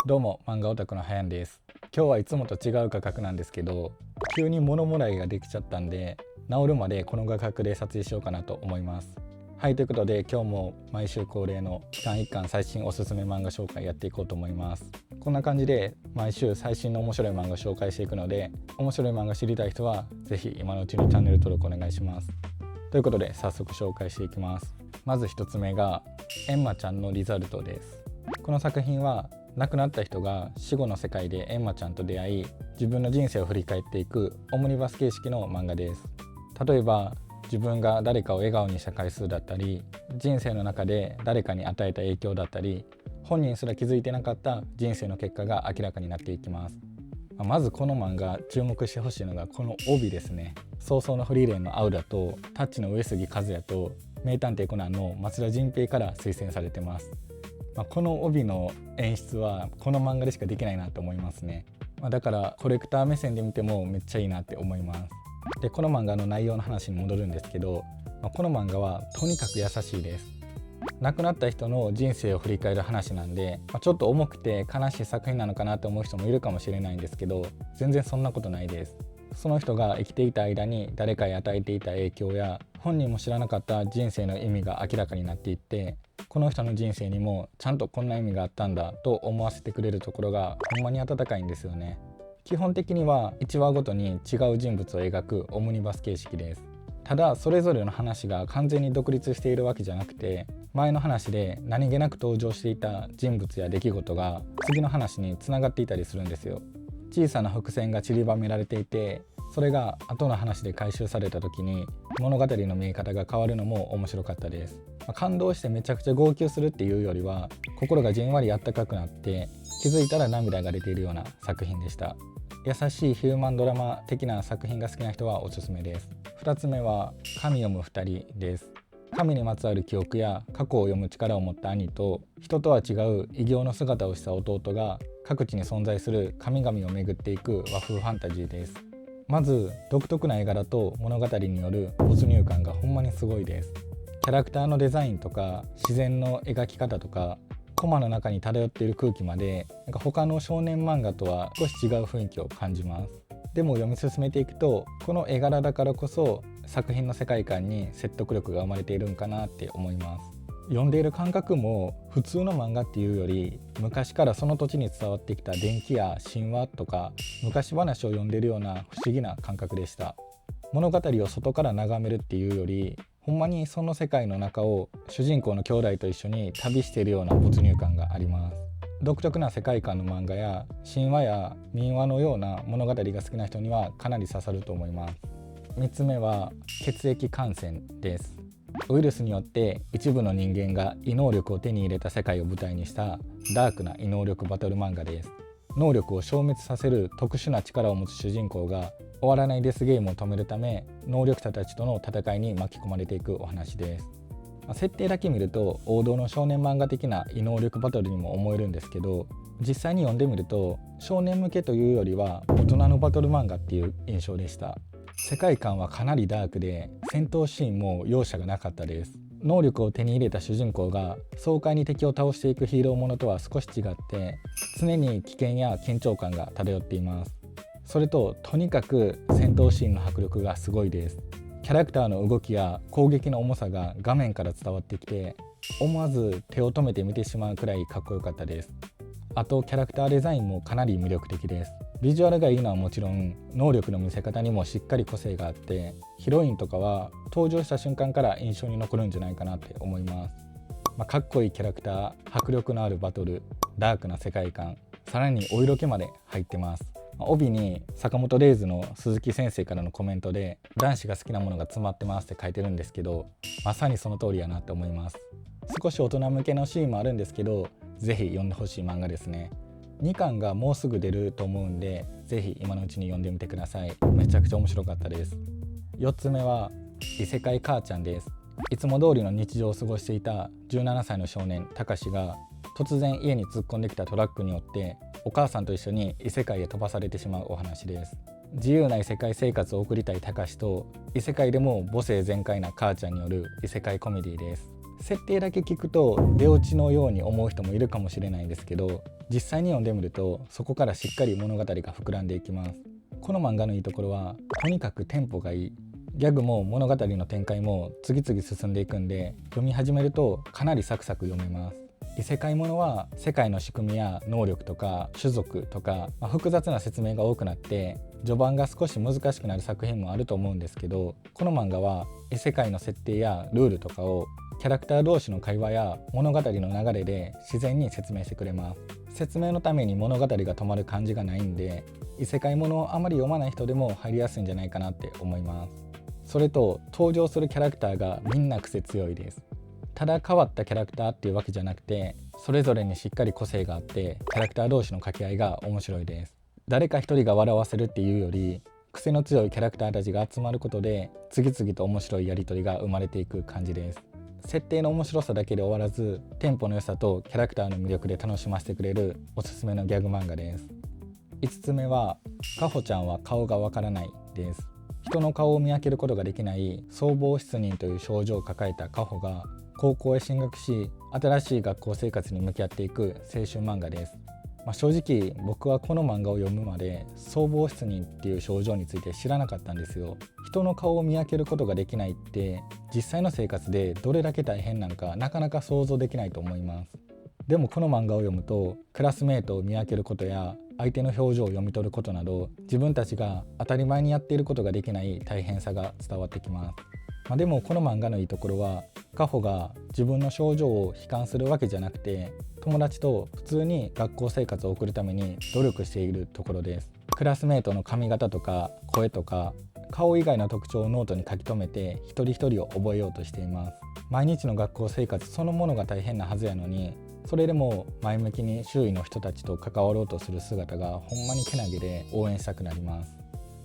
どうも、漫画オタクのはやんです。今日はいつもと違う画角なんですけど、急に物もらいができちゃったんで、治るまでこの画角で撮影しようかなと思います。はい、ということで今日も毎週恒例の期間一巻最新おすすめ漫画紹介やっていこうと思います。こんな感じで毎週最新の面白い漫画紹介していくので、面白い漫画知りたい人はぜひ今のうちにチャンネル登録お願いします。ということで早速紹介していきます。まず一つ目がエンマちゃんのリザルトです。この作品は亡くなった人が死後の世界でエンマちゃんと出会い、自分の人生を振り返っていくオムニバス形式の漫画です。例えば自分が誰かを笑顔にした回数だったり、人生の中で誰かに与えた影響だったり、本人すら気づいてなかった人生の結果が明らかになっていきます。まずこの漫画注目してほしいのがこの帯ですね。早々のフリーレンのアウラとタッチの上杉和也と名探偵コナンの松田迅平から推薦されてます。この帯の演出はこの漫画でしかできないなと思いますね。だからコレクター目線で見てもめっちゃいいなって思います。でこの漫画の内容の話に戻るんですけど、この漫画はとにかく優しいです。亡くなった人の人生を振り返る話なんで、ちょっと重くて悲しい作品なのかなと思う人もいるかもしれないんですけど、全然そんなことないです。その人が生きていた間に誰かに与えていた影響や本人も知らなかった人生の意味が明らかになっていって、この人の人生にもちゃんとこんな意味があったんだと思わせてくれるところがほんまに温かいんですよね。基本的には1話ごとに違う人物を描くオムニバス形式です。ただそれぞれの話が完全に独立しているわけじゃなくて、前の話で何気なく登場していた人物や出来事が次の話につながっていたりするんですよ。小さな伏線が散りばめられていて、それが後の話で回収された時に物語の見え方が変わるのも面白かったです。感動してめちゃくちゃ号泣するっていうよりは、心がじんわりあったかくなって気づいたら涙が出ているような作品でした。優しいヒューマンドラマ的な作品が好きな人はおすすめです。2つ目は神読む2人です。神にまつわる記憶や過去を読む力を持った兄と、人とは違う異形の姿をした弟が各地に存在する神々を巡っていく和風ファンタジーです。まず独特な絵柄と物語による没入感がほんまにすごいです。キャラクターのデザインとか自然の描き方とかコマの中に漂っている空気まで、他の少年漫画とは少し違う雰囲気を感じます。でも読み進めていくと、この絵柄だからこそ作品の世界観に説得力が生まれているんかなって思います。読んでいる感覚も普通の漫画っていうより、昔からその土地に伝わってきた伝記や神話とか昔話を読んでいるような不思議な感覚でした。物語を外から眺めるっていうより、ほんまにその世界の中を主人公の兄弟と一緒に旅しているような没入感があります。独特な世界観の漫画や神話や民話のような物語が好きな人にはかなり刺さると思います。3つ目は血液感染です。ウイルスによって一部の人間が異能力を手に入れた世界を舞台にしたダークな異能力バトル漫画です。能力を消滅させる特殊な力を持つ主人公が終わらないデスゲームを止めるため、能力者たちとの戦いに巻き込まれていくお話です。設定だけ見ると王道の少年漫画的な異能力バトルにも思えるんですけど、実際に読んでみると少年向けというよりは大人のバトル漫画っていう印象でした。世界観はかなりダークで、戦闘シーンも容赦がなかったです。能力を手に入れた主人公が爽快に敵を倒していくヒーローものとは少し違って、常に危険や緊張感が漂っています。それととにかく戦闘シーンの迫力がすごいです。キャラクターの動きや攻撃の重さが画面から伝わってきて、思わず手を止めて見てしまうくらいかっこよかったです。あとキャラクターデザインもかなり魅力的です。ビジュアルがいいのはもちろん、能力の見せ方にもしっかり個性があって、ヒロインとかは登場した瞬間から印象に残るんじゃないかなって思います。かっこいいキャラクター、迫力のあるバトル、ダークな世界観、さらにお色気まで入ってます。帯に坂本レイズの鈴木先生からのコメントで、男子が好きなものが詰まってますって書いてるんですけど、まさにその通りやなって思います。少し大人向けのシーンもあるんですけど、ぜひ読んでほしい漫画ですね。2巻がもうすぐ出ると思うんで、ぜひ今のうちに読んでみてください。めちゃくちゃ面白かったです。4つ目は異世界母ちゃんです。いつも通りの日常を過ごしていた17歳の少年たかしが、突然家に突っ込んできたトラックによってお母さんと一緒に異世界へ飛ばされてしまうお話です。自由な異世界生活を送りたいたかしと、異世界でも母性全開な母ちゃんによる異世界コメディです。設定だけ聞くと出落ちのように思う人もいるかもしれないんですけど、実際に読んでみるとそこからしっかり物語が膨らんでいきます。この漫画のいいところはとにかくテンポがいい。ギャグも物語の展開も次々進んでいくんで、読み始めるとかなりサクサク読めます。異世界ものは世界の仕組みや能力とか種族とか、複雑な説明が多くなって序盤が少し難しくなる作品もあると思うんですけど、この漫画は異世界の設定やルールとかをキャラクター同士の会話や物語の流れで自然に説明してくれます。説明のために物語が止まる感じがないんで、異世界ものをあまり読まない人でも入りやすいんじゃないかなって思います。それと登場するキャラクターがみんな癖強いです。ただ変わったキャラクターっていうわけじゃなくて、それぞれにしっかり個性があってキャラクター同士の掛け合いが面白いです。誰か一人が笑わせるっていうより、癖の強いキャラクターたちが集まることで次々と面白いやり取りが生まれていく感じです。設定の面白さだけで終わらず、テンポの良さとキャラクターの魅力で楽しませてくれるおすすめのギャグ漫画です。5つ目はかほちゃんは顔がわからないです。人の顔を見分けることができない相貌失認という症状を抱えたかほが高校へ進学し、新しい学校生活に向き合っていく青春漫画です。正直僕はこの漫画を読むまで相貌失認っていう症状について知らなかったんですよ。人の顔を見分けることができないって実際の生活でどれだけ大変なのかなかなか想像できないと思います。でもこの漫画を読むとクラスメートを見分けることや相手の表情を読み取ることなど、自分たちが当たり前にやっていることができない大変さが伝わってきます。でもこの漫画のいいところは、カホが自分の症状を悲観するわけじゃなくて、友達と普通に学校生活を送るために努力しているところです。クラスメートの髪型とか声とか顔以外の特徴をノートに書き留めて一人一人を覚えようとしています。毎日の学校生活そのものが大変なはずやのに、それでも前向きに周囲の人たちと関わろうとする姿がほんまにけなげで応援したくなります。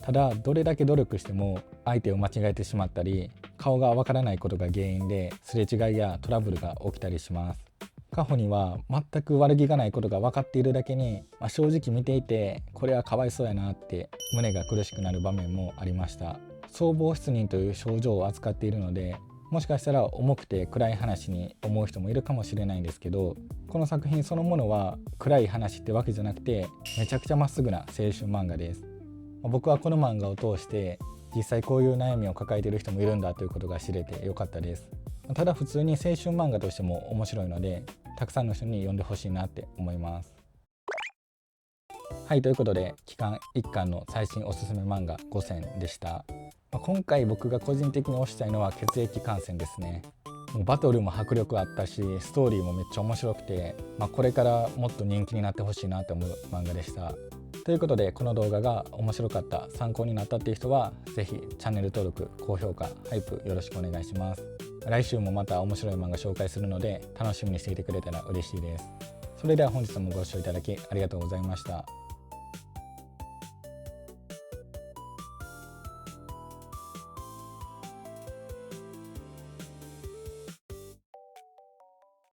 ただどれだけ努力しても相手を間違えてしまったり、顔がわからないことが原因ですれ違いやトラブルが起きたりします。カホには全く悪気がないことが分かっているだけに、正直見ていてこれはかわいそうやなって胸が苦しくなる場面もありました。相貌失認という症状を扱っているので、もしかしたら重くて暗い話に思う人もいるかもしれないんですけど、この作品そのものは暗い話ってわけじゃなくて、めちゃくちゃまっすぐな青春漫画です。僕はこの漫画を通して実際こういう悩みを抱えている人もいるんだということが知れてよかったです。ただ普通に青春漫画としても面白いので、たくさんの人に読んでほしいなって思います。はい、ということで期間1巻の最新おすすめ漫画5選でした。今回僕が個人的に推したいのは血液感染ですね。バトルも迫力あったし、ストーリーもめっちゃ面白くて、これからもっと人気になってほしいなと思う漫画でした。ということでこの動画が面白かった、参考になったっていう人はぜひチャンネル登録、高評価、ハイプよろしくお願いします。来週もまた面白い漫画紹介するので楽しみにしていてくれたら嬉しいです。それでは本日もご視聴いただきありがとうございました。